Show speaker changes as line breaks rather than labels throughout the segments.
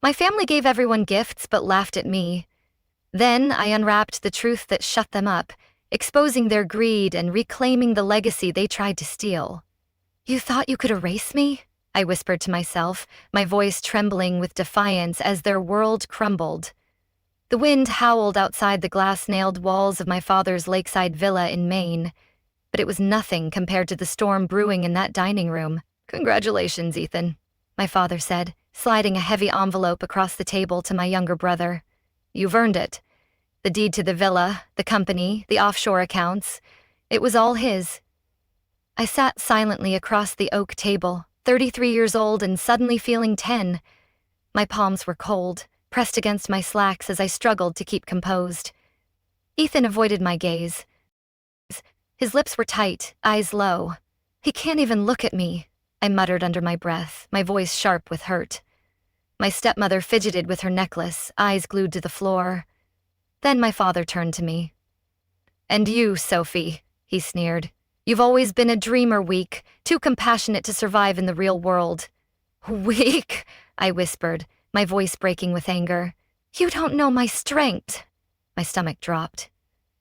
My family gave everyone gifts but laughed at me. Then I unwrapped the truth that shut them up, exposing their greed and reclaiming the legacy they tried to steal. You thought you could erase me? I whispered to myself, my voice trembling with defiance as their world crumbled. The wind howled outside the glass-nailed walls of my father's lakeside villa in Maine, but it was nothing compared to the storm brewing in that dining room. Congratulations, Ethan, my father said, sliding a heavy envelope across the table to my younger brother. You've earned it. The deed to the villa, the company, the offshore accounts, it was all his. I sat silently across the oak table, 33 years old and suddenly feeling 10. My palms were cold, pressed against my slacks as I struggled to keep composed. Ethan avoided my gaze. His lips were tight, eyes low. He can't even look at me, I muttered under my breath, my voice sharp with hurt. My stepmother fidgeted with her necklace, eyes glued to the floor. Then my father turned to me. And you, Sophie, he sneered. You've always been a dreamer, weak, too compassionate to survive in the real world. Weak, I whispered, my voice breaking with anger. You don't know my strength. My stomach dropped.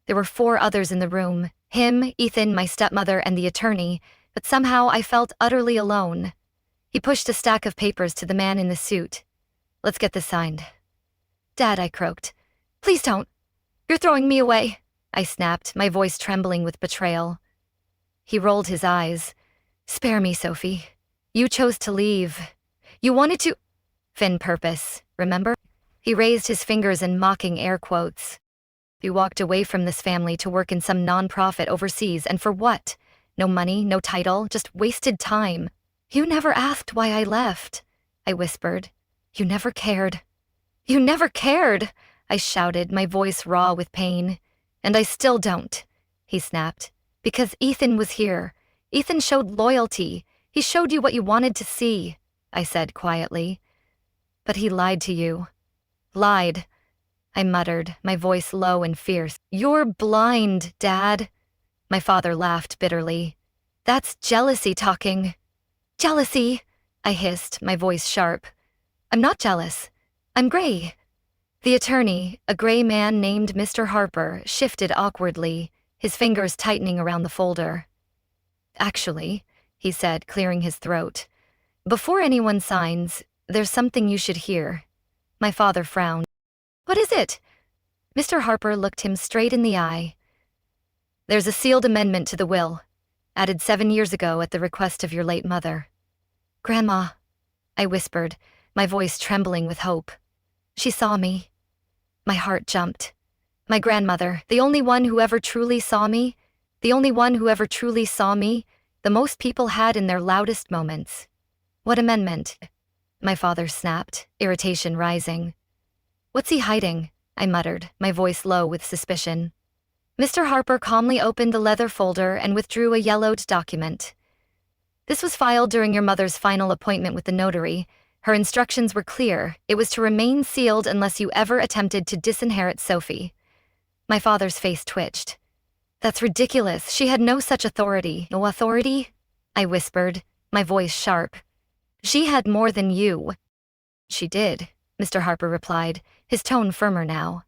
There were 4 others in the room, him, Ethan, my stepmother, and the attorney, but somehow I felt utterly alone. He pushed a stack of papers to the man in the suit. Let's get this signed. Dad, I croaked. Please don't. You're throwing me away, I snapped, my voice trembling with betrayal. He rolled his eyes. Spare me, Sophie. You chose to leave. You wanted to— Finn purpose, remember? He raised his fingers in mocking air quotes. You walked away from this family to work in some non-profit overseas, and for what? No money, no title, just wasted time. You never asked why I left, I whispered. You never cared. You never cared, I shouted, my voice raw with pain. And I still don't, he snapped. Because Ethan was here. Ethan showed loyalty. He showed you what you wanted to see, I said quietly. But he lied to you. Lied, I muttered, my voice low and fierce. You're blind, Dad. My father laughed bitterly. That's jealousy talking. Jealousy, I hissed, my voice sharp. I'm not jealous. I'm gray. The attorney, a gray man named Mr. Harper, shifted awkwardly, his fingers tightening around the folder. Actually, he said, clearing his throat, before anyone signs, there's something you should hear. My father frowned. What is it? Mr. Harper looked him straight in the eye. There's a sealed amendment to the will, added 7 years ago at the request of your late mother. Grandma, I whispered, my voice trembling with hope. She saw me. My heart jumped. My grandmother, the only one who ever truly saw me, the most people had in their loudest moments. What amendment? My father snapped, irritation rising. What's he hiding? I muttered, my voice low with suspicion. Mr. Harper calmly opened the leather folder and withdrew a yellowed document. This was filed during your mother's final appointment with the notary. Her instructions were clear. It was to remain sealed unless you ever attempted to disinherit Sophie. My father's face twitched. That's ridiculous. She had no such authority. No authority? I whispered, my voice sharp. She had more than you. She did, Mr. Harper replied, his tone firmer now.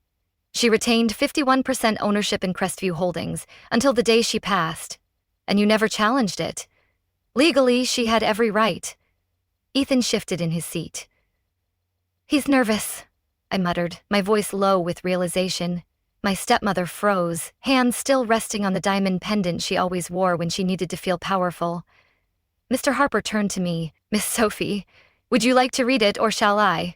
She retained 51% ownership in Crestview Holdings until the day she passed, and you never challenged it. Legally, she had every right. Ethan shifted in his seat. He's nervous, I muttered, my voice low with realization. My stepmother froze, hands still resting on the diamond pendant she always wore when she needed to feel powerful. Mr. Harper turned to me. Miss Sophie, would you like to read it or shall I?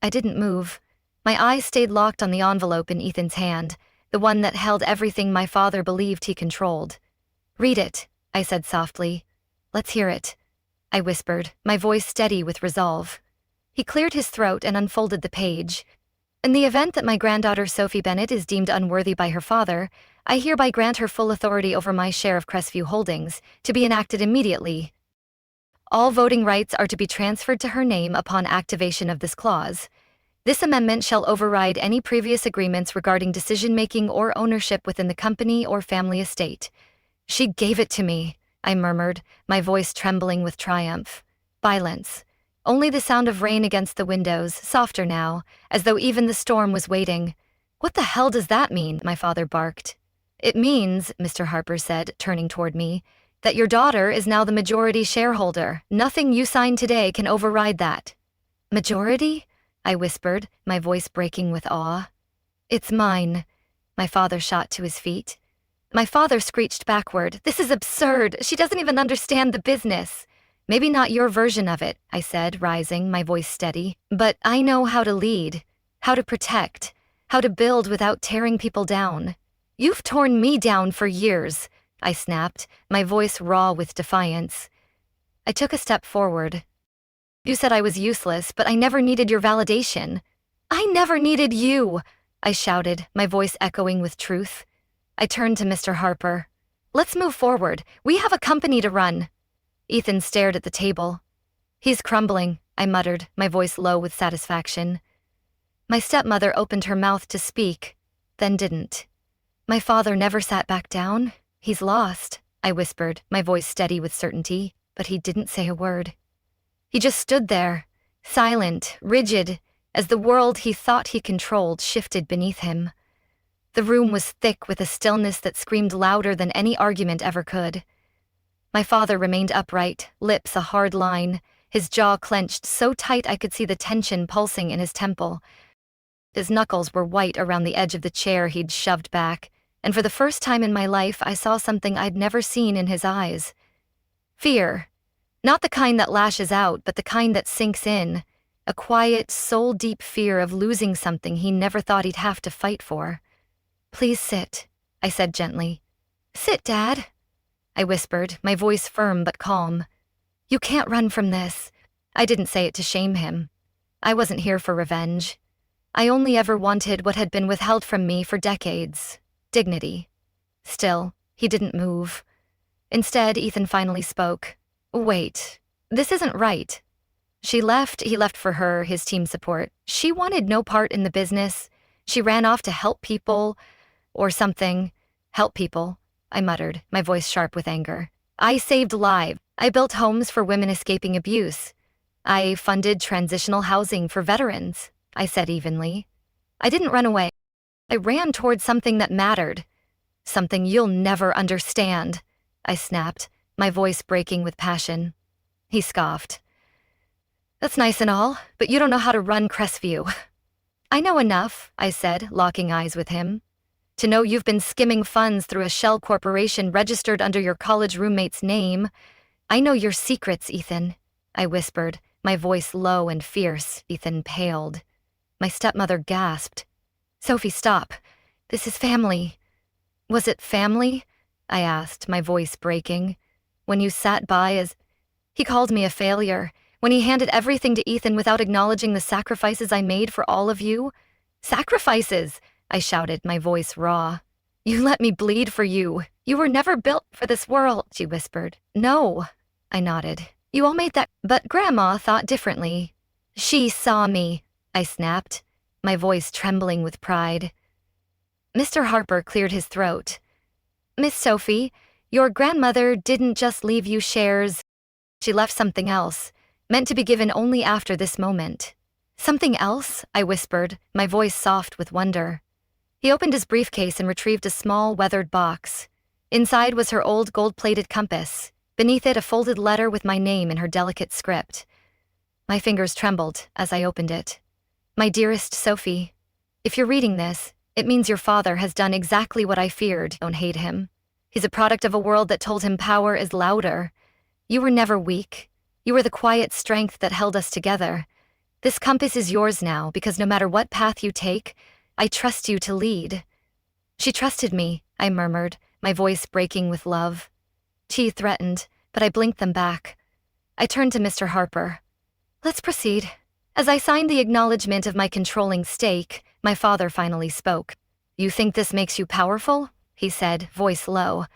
I didn't move. My eyes stayed locked on the envelope in Ethan's hand, the one that held everything my father believed he controlled. Read it, I said softly. Let's hear it, I whispered, my voice steady with resolve. He cleared his throat and unfolded the page. In the event that my granddaughter Sophie Bennett is deemed unworthy by her father, I hereby grant her full authority over my share of Crestview Holdings, to be enacted immediately. All voting rights are to be transferred to her name upon activation of this clause. This amendment shall override any previous agreements regarding decision-making or ownership within the company or family estate. She gave it to me, I murmured, my voice trembling with triumph. Violence. Only the sound of rain against the windows, softer now, as though even the storm was waiting. "What the hell does that mean?" my father barked. "It means," Mr. Harper said, turning toward me, "that your daughter is now the majority shareholder. Nothing you sign today can override that." "Majority?" I whispered, my voice breaking with awe. "It's mine." My father shot to his feet. My father screeched backward, "This is absurd. She doesn't even understand the business." "Maybe not your version of it," I said, rising, my voice steady. "But I know how to lead, how to protect, how to build without tearing people down." "You've torn me down for years," I snapped, my voice raw with defiance. I took a step forward. "You said I was useless, but I never needed your validation." "I never needed you," I shouted, my voice echoing with truth. I turned to Mr. Harper. "Let's move forward. We have a company to run." Ethan stared at the table. "He's crumbling," I muttered, my voice low with satisfaction. My stepmother opened her mouth to speak, then didn't. "My father never sat back down. He's lost," I whispered, my voice steady with certainty, but he didn't say a word. He just stood there, silent, rigid, as the world he thought he controlled shifted beneath him. The room was thick with a stillness that screamed louder than any argument ever could. My father remained upright, lips a hard line, his jaw clenched so tight I could see the tension pulsing in his temple. His knuckles were white around the edge of the chair he'd shoved back, and for the first time in my life I saw something I'd never seen in his eyes. Fear. Not the kind that lashes out, but the kind that sinks in. A quiet, soul-deep fear of losing something he never thought he'd have to fight for. "Please sit," I said gently. "Sit, Dad," I whispered, my voice firm but calm. "You can't run from this." I didn't say it to shame him. I wasn't here for revenge. I only ever wanted what had been withheld from me for decades. Dignity. Still, he didn't move. Instead, Ethan finally spoke. "Wait, this isn't right." He left for her, his team support. She wanted no part in the business. She ran off to help people, or something. "Help people," I muttered, my voice sharp with anger. "I saved lives. I built homes for women escaping abuse. I funded transitional housing for veterans," I said evenly. "I didn't run away. I ran towards something that mattered. Something you'll never understand," I snapped, my voice breaking with passion. He scoffed. "That's nice and all, but you don't know how to run Crestview." "I know enough," I said, locking eyes with him. "To know you've been skimming funds through a shell corporation registered under your college roommate's name. I know your secrets, Ethan," I whispered, my voice low and fierce. Ethan paled. My stepmother gasped. "Sophie, stop. This is family." "Was it family?" I asked, my voice breaking. "When you sat by as—" He called me a failure. When he handed everything to Ethan without acknowledging the sacrifices I made for all of you. "Sacrifices!" I shouted, my voice raw. "You let me bleed for you. You were never built for this world," she whispered. "No," I nodded. "You all made that, but Grandma thought differently." "She saw me," I snapped, my voice trembling with pride. Mr. Harper cleared his throat. "Miss Sophie, your grandmother didn't just leave you shares. She left something else, meant to be given only after this moment." "Something else?" I whispered, my voice soft with wonder. He opened his briefcase and retrieved a small, weathered box. Inside was her old gold-plated compass. Beneath it, a folded letter with my name in her delicate script. My fingers trembled as I opened it. "My dearest Sophie, if you're reading this, it means your father has done exactly what I feared. Don't hate him. He's a product of a world that told him power is louder. You were never weak. You were the quiet strength that held us together. This compass is yours now, because no matter what path you take, I trust you to lead." "She trusted me," I murmured, my voice breaking with love. She threatened, but I blinked them back. I turned to Mr. Harper. "Let's proceed." As I signed the acknowledgement of my controlling stake, my father finally spoke. "You think this makes you powerful?" he said, voice low.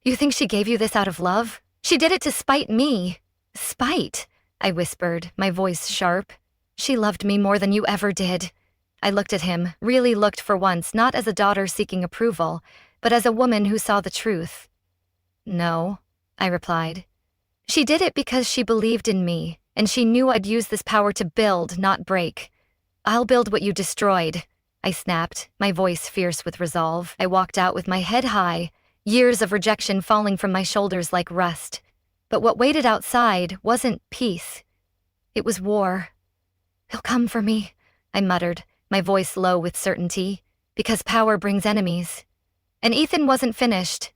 "You think she gave you this out of love? She did it to spite me." "Spite?" I whispered, my voice sharp. "She loved me more than you ever did." I looked at him, really looked for once, not as a daughter seeking approval, but as a woman who saw the truth. "No," I replied. "She did it because she believed in me, and she knew I'd use this power to build, not break. "I'll build what you destroyed," I snapped, my voice fierce with resolve. I walked out with my head high, years of rejection falling from my shoulders like rust. But what waited outside wasn't peace. It was war. "He'll come for me," I muttered, my voice low with certainty, because power brings enemies. And Ethan wasn't finished.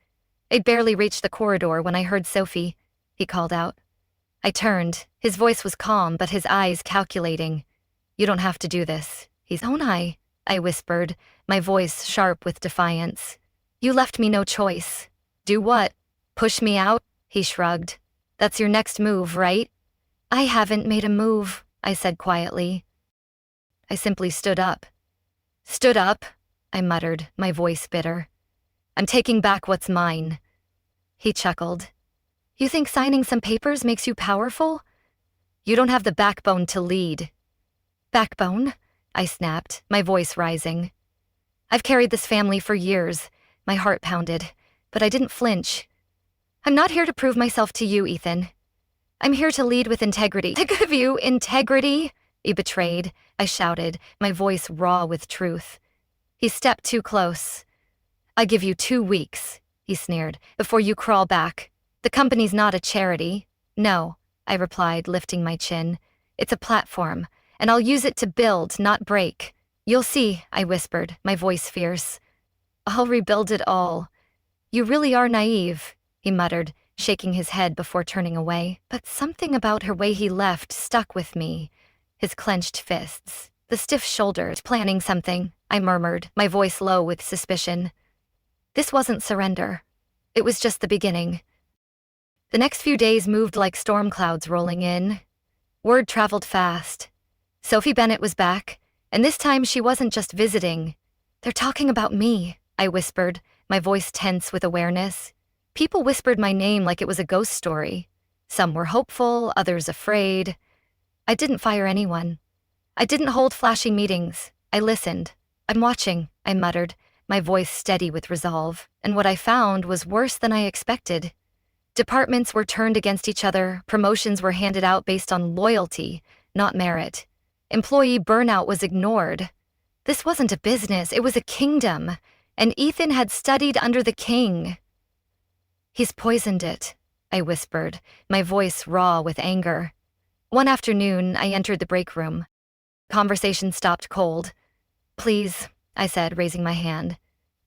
I'd barely reached the corridor when I heard Sophie. He called out. I turned. His voice was calm, but his eyes calculating. "You don't have to do this." "Don't I?" I whispered, my voice sharp with defiance. "You left me no choice." "Do what? Push me out?" He shrugged. "That's your next move, right?" "I haven't made a move," I said quietly. I simply stood up. "Stood up?" I muttered, my voice bitter. "I'm taking back what's mine." He chuckled. "You think signing some papers makes you powerful? You don't have the backbone to lead." "Backbone?" I snapped, my voice rising. "I've carried this family for years." My heart pounded, but I didn't flinch. "I'm not here to prove myself to you, Ethan. I'm here to lead with integrity." "To give you integrity?" "You betrayed," I shouted, my voice raw with truth. He stepped too close. "I give you 2 weeks," he sneered, "before you crawl back. The company's not a charity." "No," I replied, lifting my chin. "It's a platform, and I'll use it to build, not break." "You'll see," I whispered, my voice fierce. "I'll rebuild it all." "You really are naive," he muttered, shaking his head before turning away. But something about her way he left stuck with me. His clenched fists, the stiff shoulders. "Planning something," I murmured, my voice low with suspicion. This wasn't surrender. It was just the beginning. The next few days moved like storm clouds rolling in. Word traveled fast. Sophie Bennett was back, and this time she wasn't just visiting. "They're talking about me," I whispered, my voice tense with awareness. People whispered my name like it was a ghost story. Some were hopeful, others afraid. I didn't fire anyone. I didn't hold flashy meetings. I listened. "I'm watching," I muttered, my voice steady with resolve. And what I found was worse than I expected. Departments were turned against each other, promotions were handed out based on loyalty, not merit. Employee burnout was ignored. This wasn't a business, it was a kingdom, and Ethan had studied under the king. "He's poisoned it," I whispered, my voice raw with anger. One afternoon, I entered the break room. Conversation stopped cold. "Please," I said, raising my hand.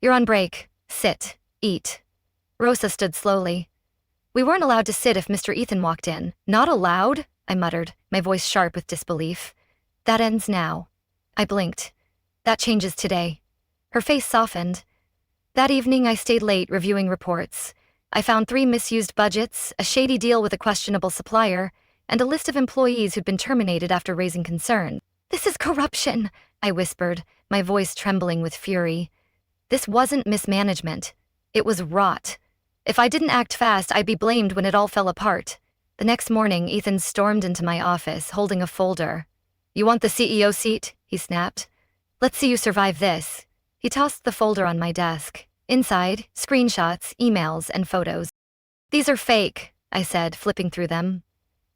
"You're on break. Sit. Eat." Rosa stood slowly. "We weren't allowed to sit if Mr. Ethan walked in." "Not allowed?" I muttered, my voice sharp with disbelief. "That ends now." I blinked. "That changes today." Her face softened. That evening, I stayed late reviewing reports. I found 3 misused budgets, a shady deal with a questionable supplier, and a list of employees who'd been terminated after raising concern. "This is corruption," I whispered, my voice trembling with fury. This wasn't mismanagement. It was rot. If I didn't act fast, I'd be blamed when it all fell apart. The next morning, Ethan stormed into my office, holding a folder. "You want the CEO seat?" he snapped. "Let's see you survive this." He tossed the folder on my desk. Inside, screenshots, emails, and photos. "These are fake," I said, flipping through them.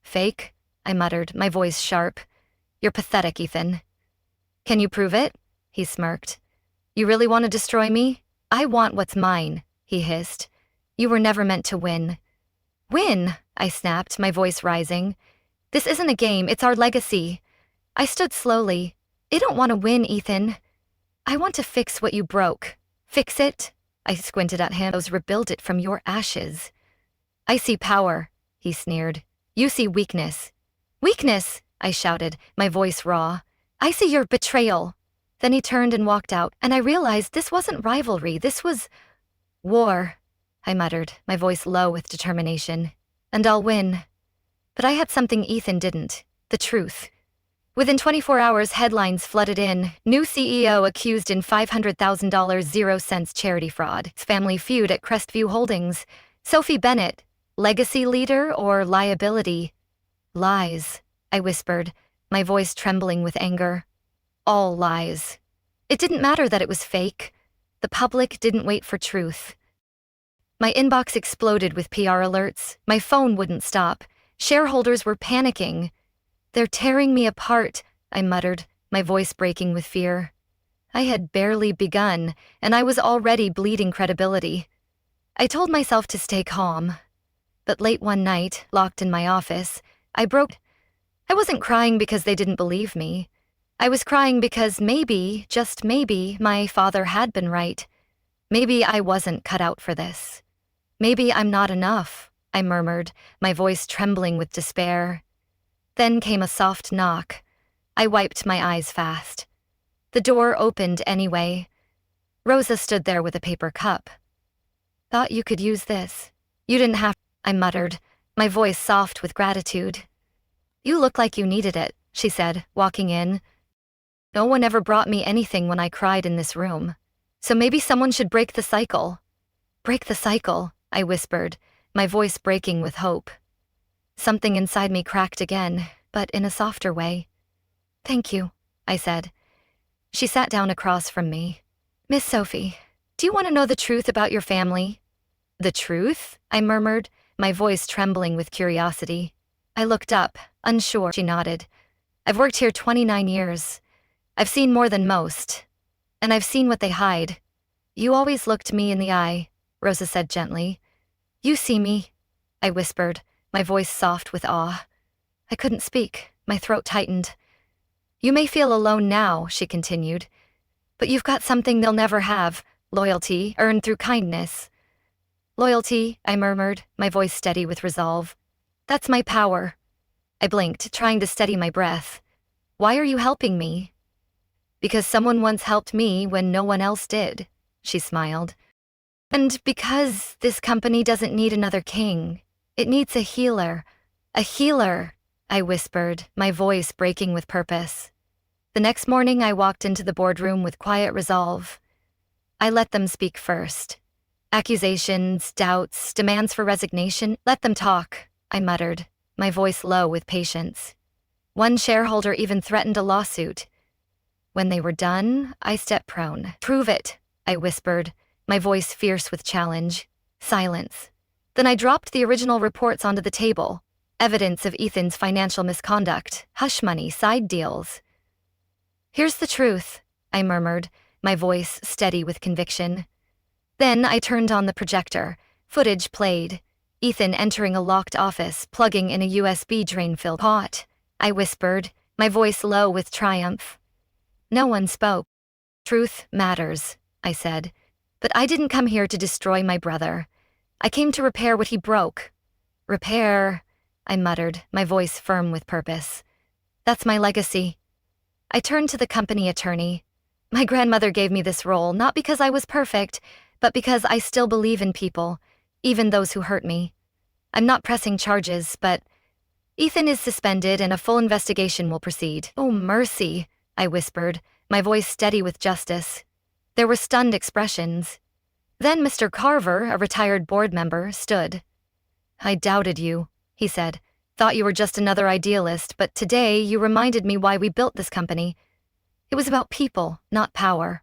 "Fake?" I muttered, my voice sharp. "You're pathetic, Ethan." "Can you prove it?" He smirked. "You really want to destroy me?" "I want what's mine," he hissed. "You were never meant to win." "Win?" I snapped, my voice rising. "This isn't a game, it's our legacy." I stood slowly. "I don't want to win, Ethan. I want to fix what you broke." "Fix it?" I squinted at him. "Rebuild it from your ashes." "I see power," he sneered. "You see weakness." "Weakness?" I shouted, my voice raw. "I see your betrayal." Then he turned and walked out, and I realized this wasn't rivalry, this was war, I muttered, my voice low with determination. "And I'll win." But I had something Ethan didn't, the truth. Within 24 hours, headlines flooded in. New CEO accused in $500,000 0 cents charity fraud. Family feud at Crestview Holdings. Sophie Bennett, legacy leader or liability? "Lies," I whispered, my voice trembling with anger. "All lies." It didn't matter that it was fake. The public didn't wait for truth. My inbox exploded with PR alerts. My phone wouldn't stop. Shareholders were panicking. They're tearing me apart, I muttered, my voice breaking with fear. I had barely begun, and I was already bleeding credibility. I told myself to stay calm. But late one night, locked in my office, I broke. I wasn't crying because they didn't believe me. I was crying because maybe, just maybe, my father had been right. Maybe I wasn't cut out for this. Maybe I'm not enough, I murmured, my voice trembling with despair. Then came a soft knock. I wiped my eyes fast. The door opened anyway. Rosa stood there with a paper cup. Thought you could use this. You didn't have, I muttered, my voice soft with gratitude. You look like you needed it, she said, walking in. No one ever brought me anything when I cried in this room. So maybe someone should break the cycle. Break the cycle, I whispered, my voice breaking with hope. Something inside me cracked again, but in a softer way. Thank you, I said. She sat down across from me. Miss Sophie, do you want to know the truth about your family? The truth? I murmured, my voice trembling with curiosity. I looked up, unsure. She nodded. I've worked here 29 years. I've seen more than most. And I've seen what they hide. You always looked me in the eye, Rosa said gently. You see me, I whispered, my voice soft with awe. I couldn't speak, my throat tightened. You may feel alone now, she continued, but you've got something they'll never have, loyalty earned through kindness. Loyalty, I murmured, my voice steady with resolve. That's my power. I blinked, trying to steady my breath. Why are you helping me? Because someone once helped me when no one else did, she smiled. And because this company doesn't need another king. It needs a healer. A healer, I whispered, my voice breaking with purpose. The next morning I walked into the boardroom with quiet resolve. I let them speak first. Accusations, doubts, demands for resignation, let them talk, I muttered, my voice low with patience. One shareholder even threatened a lawsuit. When they were done, I stepped prone. Prove it, I whispered, my voice fierce with challenge. Silence. Then I dropped the original reports onto the table. Evidence of Ethan's financial misconduct, hush money, side deals. Here's the truth, I murmured, my voice steady with conviction. Then I turned on the projector. Footage played. Ethan entering a locked office, plugging in a USB drain-filled pot. I whispered, my voice low with triumph. No one spoke. Truth matters, I said. But I didn't come here to destroy my brother. I came to repair what he broke. Repair, I muttered, my voice firm with purpose. That's my legacy. I turned to the company attorney. My grandmother gave me this role not because I was perfect, but because I still believe in people, even those who hurt me. I'm not pressing charges, but Ethan is suspended and a full investigation will proceed. Oh, mercy, I whispered, my voice steady with justice. There were stunned expressions. Then Mr. Carver, a retired board member, stood. I doubted you, he said. Thought you were just another idealist, but today you reminded me why we built this company. It was about people, not power.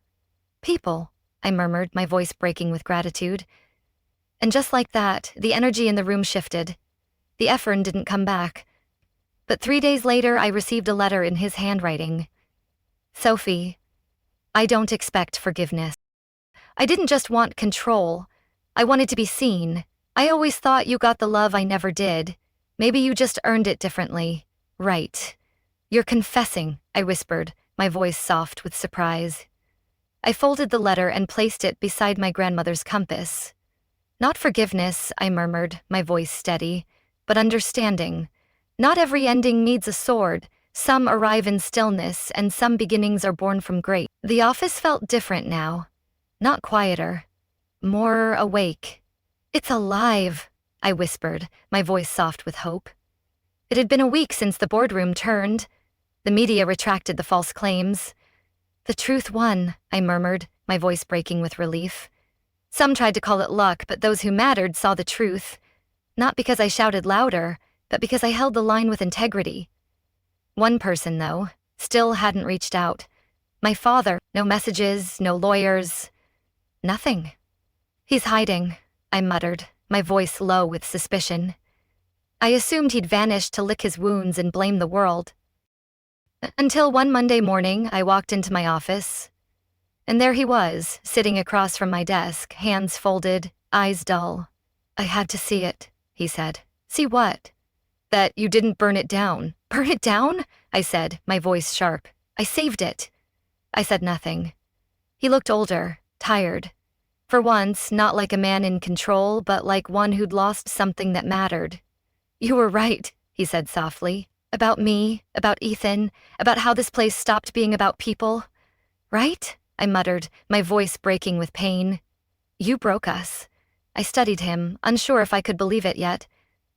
People, I murmured, my voice breaking with gratitude. And just like that, the energy in the room shifted. The Efren didn't come back. But 3 days later, I received a letter in his handwriting. Sophie, I don't expect forgiveness. I didn't just want control. I wanted to be seen. I always thought you got the love I never did. Maybe you just earned it differently. Right. You're confessing, I whispered, my voice soft with surprise. I folded the letter and placed it beside my grandmother's compass. Not forgiveness, I murmured, my voice steady, but understanding. Not every ending needs a sword. Some arrive in stillness, and some beginnings are born from great. The office felt different now. Not quieter. More awake. It's alive, I whispered, my voice soft with hope. It had been a week since the boardroom turned. The media retracted the false claims. The truth won, I murmured, my voice breaking with relief. Some tried to call it luck, but those who mattered saw the truth. Not because I shouted louder, but because I held the line with integrity. One person, though, still hadn't reached out. My father, no messages, no lawyers, nothing. He's hiding, I muttered, my voice low with suspicion. I assumed he'd vanished to lick his wounds and blame the world. Until one Monday morning, I walked into my office, and there he was, sitting across from my desk, hands folded, eyes dull. "I had to see it," he said. "See what?" "That you didn't burn it down." "Burn it down?" I said, my voice sharp. "I saved it." I said nothing. He looked older, tired. For once, not like a man in control, but like one who'd lost something that mattered. "You were right," he said softly. "About me, about Ethan, about how this place stopped being about people." "Right?" I muttered, my voice breaking with pain. "You broke us." I studied him, unsure if I could believe it yet.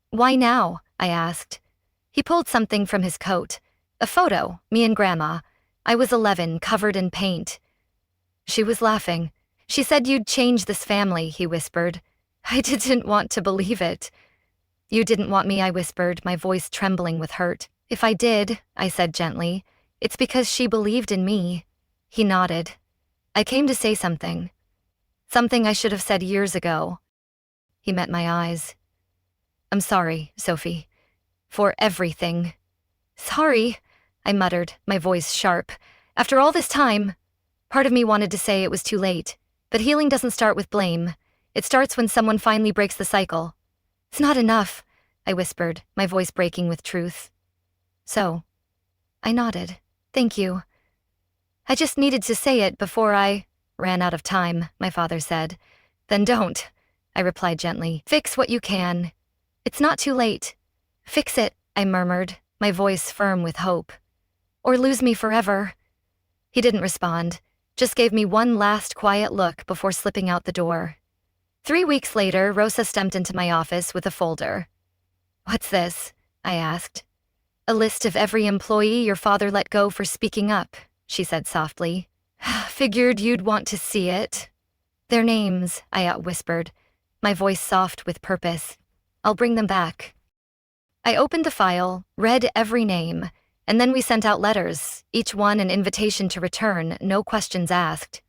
"Why now?" I asked. He pulled something from his coat. A photo, me and Grandma. I was 11, covered in paint. She was laughing. "She said you'd change this family," he whispered. I didn't want to believe it. "You didn't want me," I whispered, my voice trembling with hurt. "If I did," I said gently, "it's because she believed in me." He nodded. "I came to say something. Something I should have said years ago." He met my eyes. "I'm sorry, Sophie. For everything." "Sorry," I muttered, my voice sharp. "After all this time." Part of me wanted to say it was too late, but healing doesn't start with blame. It starts when someone finally breaks the cycle. "It's not enough," I whispered, my voice breaking with truth. "So?" I nodded. "Thank you. I just needed to say it before I ran out of time," my father said. "Then don't," I replied gently. "Fix what you can. It's not too late." "Fix it," I murmured, my voice firm with hope. "Or lose me forever." He didn't respond, just gave me one last quiet look before slipping out the door. 3 weeks later, Rosa stepped into my office with a folder. "What's this?" I asked. "A list of every employee your father let go for speaking up," she said softly. "Figured you'd want to see it." "Their names," I whispered, my voice soft with purpose. "I'll bring them back." I opened the file, read every name, and then we sent out letters, each one an invitation to return, no questions asked.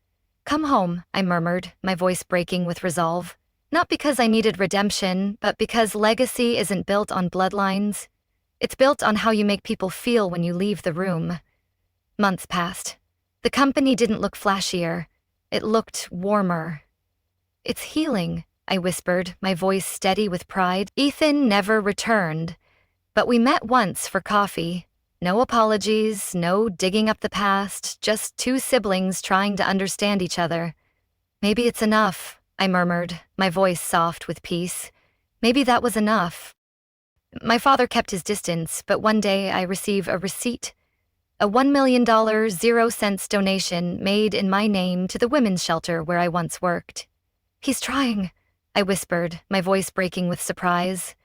"Come home," I murmured, my voice breaking with resolve. Not because I needed redemption, but because legacy isn't built on bloodlines. It's built on how you make people feel when you leave the room. Months passed. The company didn't look flashier. It looked warmer. "It's healing," I whispered, my voice steady with pride. Ethan never returned, but we met once for coffee. No apologies, no digging up the past, just two siblings trying to understand each other. "Maybe it's enough," I murmured, my voice soft with peace. Maybe that was enough. My father kept his distance, but one day I receive a receipt. A $1 million 0 cents donation made in my name to the women's shelter where I once worked. "He's trying," I whispered, my voice breaking with surprise.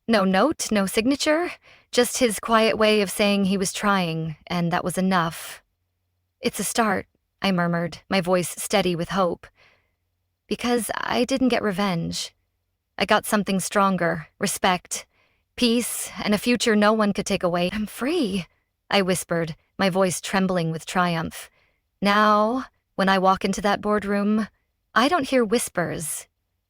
No note, no signature, just his quiet way of saying he was trying, and that was enough. "It's a start," I murmured, my voice steady with hope. Because I didn't get revenge. I got something stronger, respect, peace, and a future no one could take away. "I'm free," I whispered, my voice trembling with triumph. Now, when I walk into that boardroom, I don't hear whispers.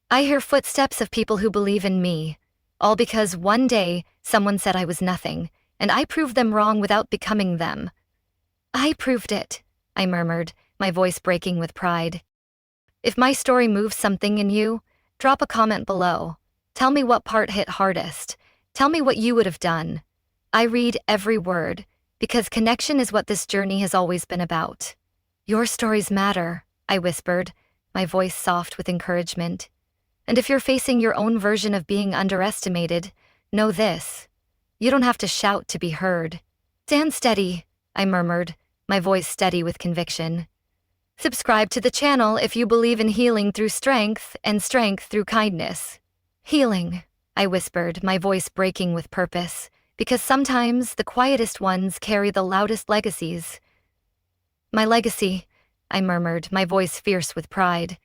I hear footsteps of people who believe in me, all because one day someone said I was nothing, and I proved them wrong without becoming them. "I proved it," I murmured, my voice breaking with pride. If my story moves something in you, drop a comment below. Tell me what part hit hardest. Tell me what you would have done. I read every word, because connection is what this journey has always been about. "Your stories matter," I whispered, my voice soft with encouragement. And if you're facing your own version of being underestimated, know this: you don't have to shout to be heard. "Stand steady," I murmured, my voice steady with conviction. Subscribe to the channel if you believe in healing through strength and strength through kindness. "Healing," I whispered, my voice breaking with purpose, because sometimes the quietest ones carry the loudest legacies. "My legacy," I murmured, my voice fierce with pride.